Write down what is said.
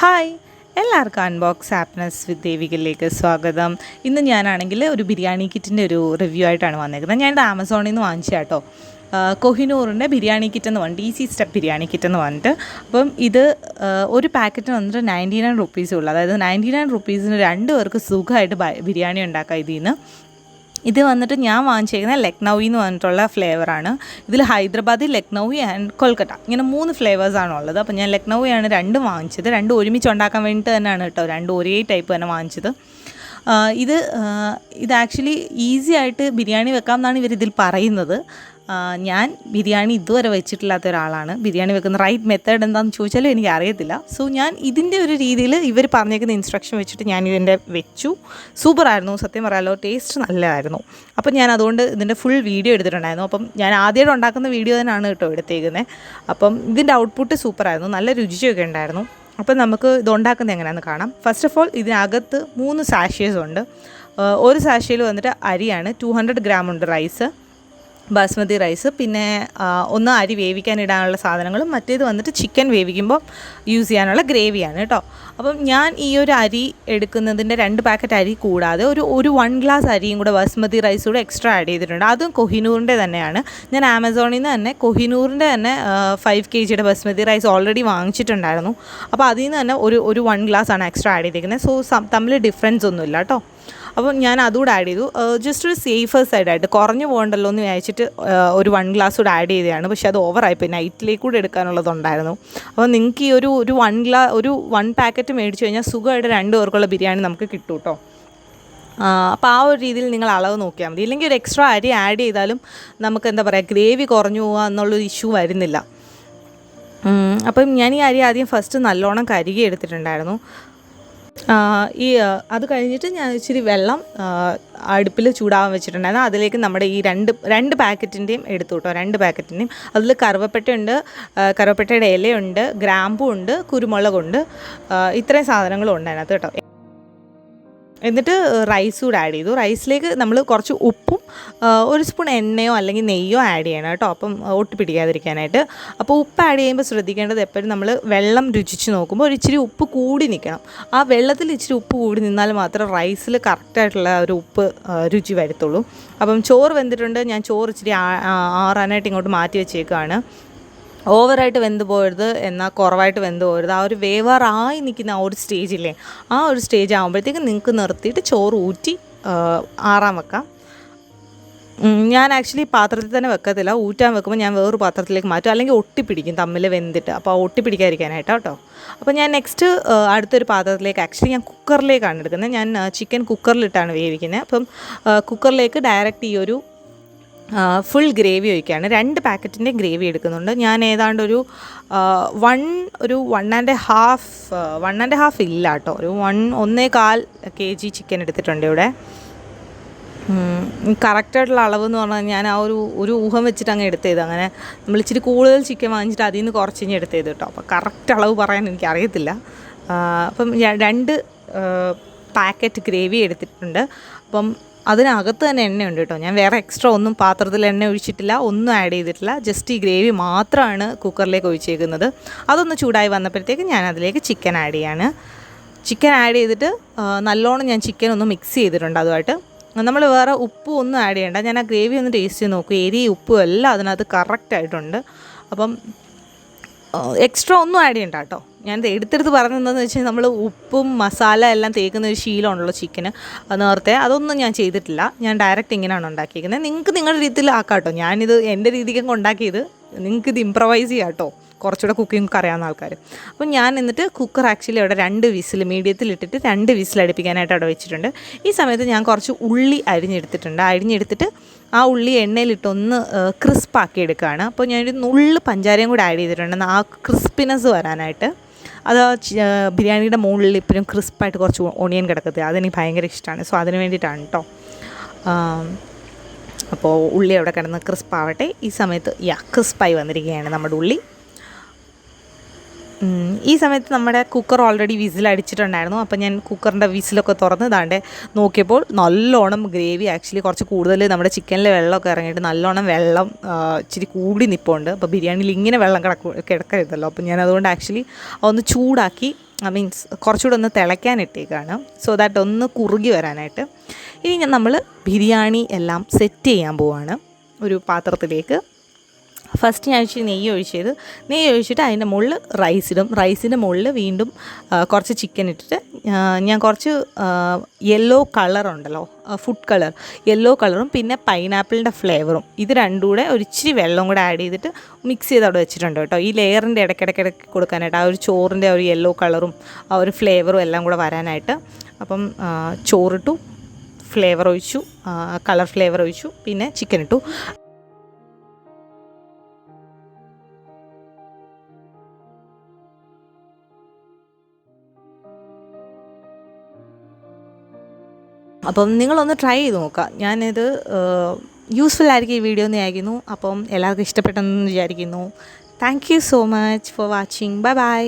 Hi, എല്ലാവർക്കും unbox happiness വിത്ത് ദേവികയിലേക്ക് സ്വാഗതം. ഇന്ന് ഞാനാണെങ്കിൽ ഒരു ബിരിയാണി കിറ്റിൻ്റെ ഒരു റിവ്യൂ ആയിട്ടാണ് വന്നേക്കുന്നത്. ഞാനിത് ആമസോണിൽ നിന്ന് വാങ്ങിച്ച കേട്ടോ. കൊഹിനൂറിൻ്റെ ബിരിയാണി കിറ്റ് എന്ന് പറഞ്ഞിട്ട് ഈസി സ്റ്റെപ്പ് ബിരിയാണി കിറ്റ് എന്ന് പറഞ്ഞിട്ട്. അപ്പം ഇത് ഒരു പാക്കറ്റ് വന്നിട്ട് 99 റുപ്പീസേ ഉള്ളൂ. അതായത് 99 റുപ്പീസിന് 2 പേർക്ക് സുഖമായിട്ട് ബിരിയാണി ഉണ്ടാക്കാം ഇതിൽ നിന്ന്. ഇത് വന്നിട്ട് ഞാൻ വാങ്ങിച്ചേക്കുന്നത് ലക്നൗവി എന്ന് പറഞ്ഞിട്ടുള്ള ഫ്ലേവറാണ്. ഇതിൽ ഹൈദരാബാദി, ലക്നൗവി ആൻഡ് കൊൽക്കത്ത ഇങ്ങനെ 3 ഫ്ലേവേഴ്സാണ് ഉള്ളത്. അപ്പോൾ ഞാൻ ലക്നൗവിയാണ് 2 വാങ്ങിച്ചത്. 2 ഒരുമിച്ച് ഉണ്ടാക്കാൻ വേണ്ടിയിട്ട് തന്നെയാണ് കേട്ടോ 2 ഒരേ ടൈപ്പ് തന്നെ വാങ്ങിച്ചത്. ഇത് ആക്ച്വലി ഈസി ആയിട്ട് ബിരിയാണി വെക്കാം എന്നാണ് ഇവരിതിൽ പറയുന്നത്. ഞാൻ ബിരിയാണി ഇതുവരെ വെച്ചിട്ടില്ലാത്ത ഒരാളാണ്. ബിരിയാണി വെക്കുന്ന റൈറ്റ് മെത്തേഡ് എന്താണെന്ന് ചോദിച്ചാലും എനിക്ക് അറിയത്തില്ല. സോ ഞാൻ ഇതിൻ്റെ ഒരു രീതിയിൽ ഇവർ പറഞ്ഞേക്കുന്ന ഇൻസ്ട്രക്ഷൻ വെച്ചിട്ട് ഞാൻ ഇതിൻ്റെ വെച്ചു. സൂപ്പറായിരുന്നു, സത്യം പറയാമല്ലോ. ടേസ്റ്റ് നല്ലതായിരുന്നു. അപ്പം ഞാൻ അതുകൊണ്ട് ഇതിൻ്റെ ഫുൾ വീഡിയോ എടുത്തിട്ടുണ്ടായിരുന്നു. അപ്പം ഞാൻ ആദ്യമായിട്ട് ഉണ്ടാക്കുന്ന വീഡിയോ തന്നെയാണ് കേട്ടോ എടുത്തേക്കുന്നത്. അപ്പം ഇതിൻ്റെ ഔട്ട്പുട്ട് സൂപ്പറായിരുന്നു, നല്ല രുചിയൊക്കെ ഉണ്ടായിരുന്നു. അപ്പം നമുക്ക് ഇത് ഉണ്ടാക്കുന്നത് എങ്ങനെയാണെന്ന് കാണാം. ഫസ്റ്റ് ഓഫ് ഓൾ ഇതിനകത്ത് 3 സാഷേസ് ഉണ്ട്. ഒരു സാഷയിൽ വന്നിട്ട് അരിയാണ്, 200 ഗ്രാം ഉണ്ട് റൈസ്, ബാസ്മതി റൈസ്, പിന്നെ ഒന്ന് അരി വേവിക്കാനിടാനുള്ള സാധനങ്ങളും മറ്റേത് വന്നിട്ട് ചിക്കൻ വേവിക്കുമ്പോൾ യൂസ് ചെയ്യാനുള്ള ഗ്രേവിയാണ് കേട്ടോ. അപ്പം ഞാൻ ഈ ഒരു അരി എടുക്കുന്നതിൻ്റെ 2 പാക്കറ്റ് അരി കൂടാതെ ഒരു 1 ഗ്ലാസ് അരിയും കൂടെ ബാസ്മതി റൈസ് കൂടെ എക്സ്ട്രാ ആഡ് ചെയ്തിട്ടുണ്ട്. അതും കൊഹിനൂറിൻ്റെ തന്നെയാണ്. ഞാൻ ആമസോണിൽ നിന്ന് തന്നെ കൊഹിനൂറിൻ്റെ തന്നെ 5 kg ബാസ്മതി റൈസ് ഓൾറെഡി വാങ്ങിച്ചിട്ടുണ്ടായിരുന്നു. അപ്പോൾ അതിൽ നിന്ന് തന്നെ ഒരു 1 ഗ്ലാസ് ആണ് എക്സ്ട്രാ ആഡ് ചെയ്തിരിക്കുന്നത്. സോ തമ്മിൽ ഡിഫറൻസ് ഒന്നുമില്ല കേട്ടോ. അപ്പം ഞാൻ അതുകൂടെ ആഡ് ചെയ്തു. ജസ്റ്റ് ഒരു സേഫർ സൈഡായിട്ട് കുറഞ്ഞു പോകണ്ടല്ലോ എന്ന് വിചാരിച്ചിട്ട് ഒരു 1 ഗ്ലാസ് കൂടെ ആഡ് ചെയ്തതാണ്. പക്ഷേ അത് ഓവറായിപ്പോയി, നൈറ്റിലേക്ക് കൂടെ എടുക്കാനുള്ളതുണ്ടായിരുന്നു. അപ്പോൾ നിങ്ങൾക്ക് ഈ ഒരു 1 പാക്കറ്റ് മേടിച്ചു കഴിഞ്ഞാൽ സുഖമായിട്ട് 2 പേർക്കുള്ള ബിരിയാണി നമുക്ക് കിട്ടും കേട്ടോ. അപ്പോൾ ആ ഒരു രീതിയിൽ നിങ്ങൾ അളവ് നോക്കിയാൽ മതി. ഇല്ലെങ്കിൽ ഒരു എക്സ്ട്രാ അരി ആഡ് ചെയ്താലും നമുക്ക് എന്താ പറയുക, ഗ്രേവി കുറഞ്ഞു പോകുക എന്നുള്ളൊരു ഇഷ്യൂ വരുന്നില്ല. അപ്പം ഞാൻ ഈ അരി ആദ്യം ഫസ്റ്റ് നല്ലോണം കഴുകി എടുത്തിട്ടുണ്ടായിരുന്നു. അത് കഴിഞ്ഞിട്ട് ഞാൻ ഇച്ചിരി വെള്ളം അടുപ്പിൽ ചൂടാവാൻ വെച്ചിട്ടുണ്ടായിരുന്നു. അതിലേക്ക് നമ്മുടെ ഈ രണ്ട് പാക്കറ്റിൻ്റെയും എടുത്തു കേട്ടോ. 2 പാക്കറ്റിൻ്റെയും അതിൽ കറുവപ്പട്ടയുണ്ട്, കറുവപ്പട്ടയുടെ ഇലയുണ്ട്, ഗ്രാമ്പുണ്ട്, കുരുമുളകുണ്ട്, ഇത്രയും സാധനങ്ങളും ഉണ്ട് അതിനകത്ത് കേട്ടോ. എന്നിട്ട് റൈസ് കൂടെ ആഡ് ചെയ്തു. റൈസിലേക്ക് നമ്മൾ കുറച്ച് ഉപ്പും 1 സ്പൂൺ എണ്ണയോ അല്ലെങ്കിൽ നെയ്യോ ആഡ് ചെയ്യണം കേട്ടോ. അപ്പം ഒട്ടി പിടിക്കാതിരിക്കാനായിട്ട്. അപ്പോൾ ഉപ്പ് ആഡ് ചെയ്യുമ്പോൾ ശ്രദ്ധിക്കേണ്ടത് എപ്പോഴും നമ്മൾ വെള്ളം രുചിച്ച് നോക്കുമ്പോൾ ഒരു ഇച്ചിരി ഉപ്പ് കൂടി നിൽക്കണം. ആ വെള്ളത്തിൽ ഇച്ചിരി ഉപ്പ് കൂടി നിന്നാൽ മാത്രമേ റൈസിൽ കറക്റ്റായിട്ടുള്ള ഒരു ഉപ്പ് രുചി വരത്തുള്ളൂ. അപ്പം ചോറ് വെന്തിട്ടുണ്ട്. ഞാൻ ചോറ് ഇച്ചിരി ആറാനായിട്ട് ഇങ്ങോട്ട് മാറ്റി വെച്ചേക്കുകയാണ്. ഓവറായിട്ട് വെന്ത് പോകരുത്, എന്നാൽ കുറവായിട്ട് വെന്ത് പോകരുത്. ആ ഒരു വേവാറായി നിൽക്കുന്ന ആ ഒരു സ്റ്റേജില്ലേ, ആ ഒരു സ്റ്റേജ് ആകുമ്പോഴത്തേക്കും നിങ്ങൾക്ക് നിർത്തിയിട്ട് ചോറ് ഊറ്റി ആറാൻ വെക്കാം. ഞാൻ ആക്ച്വലി പാത്രത്തിൽ തന്നെ വെക്കത്തില്ല. ഊറ്റാൻ വെക്കുമ്പോൾ ഞാൻ വേറൊരു പാത്രത്തിലേക്ക് മാറ്റും, അല്ലെങ്കിൽ ഒട്ടിപ്പിടിക്കും തമ്മിൽ വെന്തിട്ട്. അപ്പോൾ ഒട്ടിപ്പിടിക്കാതിരിക്കാനായിട്ടോ കേട്ടോ. അപ്പോൾ ഞാൻ നെക്സ്റ്റ് അടുത്തൊരു പാത്രത്തിലേക്ക്, ആക്ച്വലി ഞാൻ കുക്കറിലേക്കാണ് എടുക്കുന്നത്. ഞാൻ ചിക്കൻ കുക്കറിലിട്ടാണ് വേവിക്കുന്നത്. അപ്പം കുക്കറിലേക്ക് ഡയറക്റ്റ് ഈ ഒരു ഫുൾ ഗ്രേവി ഒഴിക്കുകയാണ്. 2 പാക്കറ്റിൻ്റെ ഗ്രേവി എടുക്കുന്നുണ്ട്. ഞാൻ ഏതാണ്ട് ഒരു 1.5 ഇല്ല കേട്ടോ, ഒരു 1.25 kg ചിക്കൻ എടുത്തിട്ടുണ്ട് ഇവിടെ. കറക്റ്റായിട്ടുള്ള അളവെന്ന് പറഞ്ഞാൽ ഞാൻ ആ ഒരു ഊഹം വെച്ചിട്ട് അങ്ങ് എടുത്തത്. അങ്ങനെ നമ്മൾ ഇച്ചിരി കൂടുതൽ ചിക്കൻ വാങ്ങിച്ചിട്ട് അതിൽ നിന്ന് കുറച്ച് എടുത്തത് കേട്ടോ. അപ്പോൾ കറക്റ്റ് അളവ് പറയാൻ എനിക്കറിയത്തില്ല. അപ്പം 2 പാക്കറ്റ് ഗ്രേവി എടുത്തിട്ടുണ്ട്. അപ്പം അതിനകത്ത് തന്നെ എണ്ണയുണ്ട് കേട്ടോ. ഞാൻ വേറെ എക്സ്ട്രാ ഒന്നും പാത്രത്തിൽ എണ്ണ ഒഴിച്ചിട്ടില്ല, ഒന്നും ആഡ് ചെയ്തിട്ടില്ല. ജസ്റ്റ് ഈ ഗ്രേവി മാത്രമാണ് കുക്കറിലേക്ക് ഒഴിച്ചേക്കുന്നത്. അതൊന്ന് ചൂടായി വന്നപ്പോഴത്തേക്ക് ഞാൻ അതിലേക്ക് ചിക്കൻ ആഡ് ചെയ്യാണ്. ചിക്കൻ ആഡ് ചെയ്തിട്ട് നല്ലോണം ഞാൻ ചിക്കൻ ഒന്ന് മിക്സ് ചെയ്തിട്ടുണ്ട് അതുമായിട്ട്. നമ്മൾ വേറെ ഉപ്പും ഒന്നും ആഡ് ചെയ്യേണ്ട. ഞാൻ ആ ഗ്രേവി ഒന്ന് ടേസ്റ്റ് ചെയ്ത് നോക്കും. എരിയും ഉപ്പും എല്ലാം അതിനകത്ത് കറക്റ്റായിട്ടുണ്ട്. അപ്പം എക്സ്ട്രാ ഒന്നും ആഡ് ചെയ്യണ്ട കേട്ടോ. ഞാനിത് എടുത്തെടുത്ത് പറഞ്ഞതെന്ന് വെച്ചാൽ നമ്മൾ ഉപ്പും മസാല എല്ലാം തേക്കുന്ന ഒരു ശീലമുണ്ടല്ലോ ചിക്കന്, നേരത്തെ അതൊന്നും ഞാൻ ചെയ്തിട്ടില്ല. ഞാൻ ഡയറക്റ്റ് ഇങ്ങനെയാണ് ഉണ്ടാക്കിയിരിക്കുന്നത്. നിങ്ങൾക്ക് നിങ്ങളുടെ രീതിയിൽ ആക്കാം കേട്ടോ. ഞാനിത് എൻ്റെ രീതിക്കൊക്കെ ഉണ്ടാക്കിയത്, നിങ്ങൾക്കിത് ഇംപ്രവൈസ് ചെയ്യാം കേട്ടോ, കുറച്ചുകൂടെ കുക്കിംഗ് അറിയാവുന്ന ആൾക്കാർ. അപ്പം ഞാൻ എന്നിട്ട് കുക്കർ ആക്ച്വലി അവിടെ 2 വിസിൽ മീഡിയത്തിലിട്ടിട്ട് 2 വിസിൽ അടുപ്പിക്കാനായിട്ട് അവിടെ വെച്ചിട്ടുണ്ട്. ഈ സമയത്ത് ഞാൻ കുറച്ച് ഉള്ളി അരിഞ്ഞെടുത്തിട്ട് ആ ഉള്ളി എണ്ണയിലിട്ടൊന്ന് ക്രിസ്പാക്കി എടുക്കുകയാണ്. അപ്പോൾ ഞാനൊരു നുള്ള് പഞ്ചാരയും കൂടെ ആഡ് ചെയ്തിട്ടുണ്ട് ആ ക്രിസ്പിനെസ് വരാനായിട്ട്. അത് ബിരിയാണിയുടെ മുകളിൽ ഇപ്പോഴും ക്രിസ്പായിട്ട് കുറച്ച് ഒണിയൻ കിടക്കത്തില്ല, അതെനിക്ക് ഭയങ്കര ഇഷ്ടമാണ്. സോ അതിന് വേണ്ടിയിട്ടാണ് കേട്ടോ. അപ്പോൾ ഉള്ളി അവിടെ കിടന്ന് ക്രിസ്പാവട്ടെ. ഈ സമയത്ത് ക്രിസ്പായി വന്നിരിക്കുകയാണ് നമ്മുടെ ഉള്ളി. ഈ സമയത്ത് നമ്മുടെ കുക്കർ ഓൾറെഡി വിസിലടിച്ചിട്ടുണ്ടായിരുന്നു. അപ്പോൾ ഞാൻ കുക്കറിൻ്റെ വിസിലൊക്കെ തുറന്ന് ഇതാണ്ട് നോക്കിയപ്പോൾ നല്ലോണം ഗ്രേവി ആക്ച്വലി കുറച്ച് കൂടുതൽ നമ്മുടെ ചിക്കനിലെ വെള്ളമൊക്കെ ഇറങ്ങിയിട്ട് നല്ലോണം വെള്ളം ഇച്ചിരി കൂടി നിൽപ്പുണ്ട്. അപ്പോൾ ബിരിയാണിയിൽ ഇങ്ങനെ വെള്ളം കിടക്കരുതല്ലോ. അപ്പോൾ ഞാൻ അതുകൊണ്ട് ആക്ച്വലി ഒന്ന് ചൂടാക്കി മീൻസ് കുറച്ചുകൂടെ ഒന്ന് തിളയ്ക്കാനിട്ടേക്കാണ്, സോ ദാറ്റ് ഒന്ന് കുറുകി വരാനായിട്ട്. ഇനി നമ്മൾ ബിരിയാണി എല്ലാം സെറ്റ് ചെയ്യാൻ പോവാണ് ഒരു പാത്രത്തിലേക്ക്. ഫസ്റ്റ് ഞാൻ നെയ്യ് ഒഴിച്ചിട്ട് അതിൻ്റെ മുകളിൽ റൈസിൻ്റെ മുകളിൽ വീണ്ടും കുറച്ച് ചിക്കൻ ഇട്ടിട്ട് ഞാൻ കുറച്ച് യെല്ലോ കളറുണ്ടല്ലോ, ഫുഡ് കളർ, യെല്ലോ കളറും പിന്നെ പൈനാപ്പിളിൻ്റെ ഫ്ലേവറും, ഇത് രണ്ടും കൂടെ ഒരു ഇച്ചിരി വെള്ളം കൂടെ ആഡ് ചെയ്തിട്ട് മിക്സ് ചെയ്ത് അവിടെ വെച്ചിട്ടുണ്ട് കേട്ടോ. ഈ ലെയറിൻ്റെ ഇടയ്ക്കിടയ്ക്ക് കൊടുക്കാനായിട്ട്, ആ ഒരു ചോറിൻ്റെ ഒരു യെല്ലോ കളറും ആ ഒരു ഫ്ലേവറും എല്ലാം കൂടെ വരാനായിട്ട്. അപ്പം ചോറിട്ടു, ഫ്ലേവർ ഒഴിച്ചു, കളർ ഫ്ലേവർ ഒഴിച്ചു, പിന്നെ ചിക്കൻ ഇട്ടു. അപ്പം നിങ്ങളൊന്ന് ട്രൈ ചെയ്ത് നോക്കുക. ഞാനിത് യൂസ്ഫുൾ ആയിരിക്കും ഈ വീഡിയോ എന്ന് വിചാരിക്കുന്നു. അപ്പം എല്ലാവർക്കും ഇഷ്ടപ്പെട്ടെന്ന് വിചാരിക്കുന്നു. Thank you so much for watching. Bye bye.